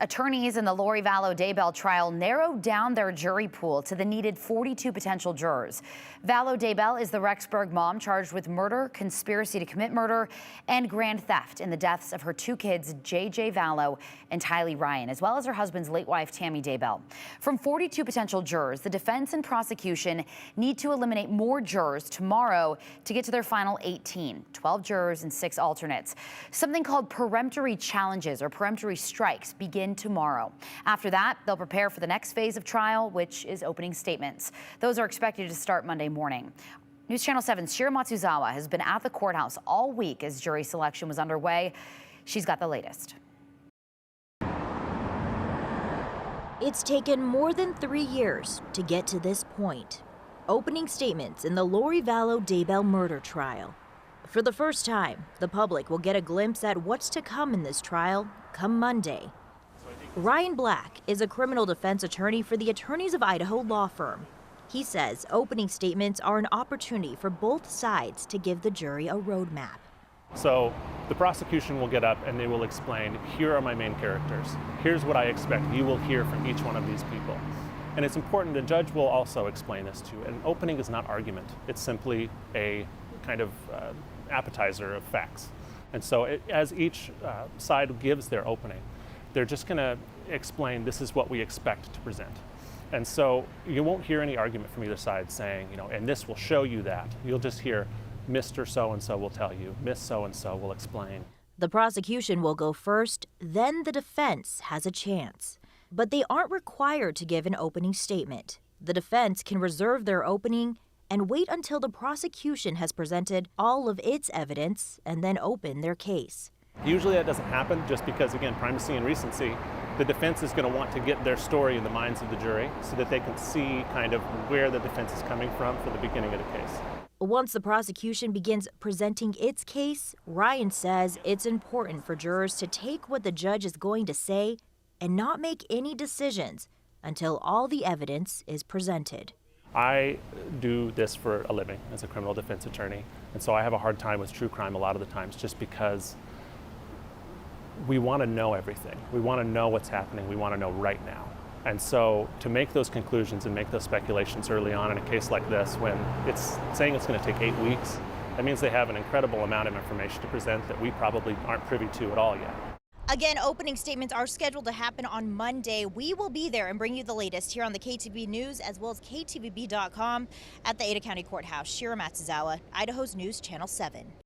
Attorneys in the Vallow Daybell trial narrowed down their jury pool to the needed 42 potential jurors. Vallow Daybell is the Rexburg mom charged with murder, conspiracy to commit murder, and grand theft in the deaths of her two kids, J.J. Vallow and Tylee Ryan, as well as her husband's late wife, Tammy Daybell. From 42 potential jurors, the defense and prosecution need to eliminate more jurors tomorrow to get to their final 18, 12 jurors and 6 alternates. Something called peremptory challenges or peremptory strikes begin tomorrow. After that, they'll prepare for the next phase of trial, which is opening statements. Those are expected to start Monday morning. News Channel 7's Shira Matsuzawa has been at the courthouse all week as jury selection was underway. She's got the latest. It's taken more than 3 years to get to this point. Opening statements in the Vallow Daybell murder trial. For the first time, the public will get a glimpse at what's to come in this trial come Monday. Ryan Black is a criminal defense attorney for the Attorneys of Idaho law firm. He says opening statements are an opportunity for both sides to give the jury a roadmap. So the prosecution will get up and they will explain, here are my main characters. Here's what I expect you will hear from each one of these people. And it's important, the judge will also explain this too. An opening is not argument. It's simply a kind of appetizer of facts. And so as each side gives their opening, they're just going to explain this is what we expect to present. And so you won't hear any argument from either side saying, and this will show you that. You'll just hear Mr. So-and-so will tell you, Miss So-and-so will explain. The prosecution will go first, then the defense has a chance. But they aren't required to give an opening statement. The defense can reserve their opening and wait until the prosecution has presented all of its evidence and then open their case. Usually that doesn't happen just because, again, primacy and recency. The defense is going to want to get their story in the minds of the jury so that they can see kind of where the defense is coming from for the beginning of the case. Once the prosecution begins presenting its case, Ryan says it's important for jurors to take what the judge is going to say and not make any decisions until all the evidence is presented. I do this for a living as a criminal defense attorney, and so I have a hard time with true crime a lot of the times just because we want to know everything. We want to know what's happening. We want to know right now. And so to make those conclusions and make those speculations early on in a case like this, when it's saying it's going to take 8 weeks, that means they have an incredible amount of information to present that we probably aren't privy to at all yet. Again, opening statements are scheduled to happen on Monday. We will be there and bring you the latest here on the KTVB News as well as KTVB.com at the Ada County Courthouse. Shira Matsuzawa, Idaho's News Channel 7.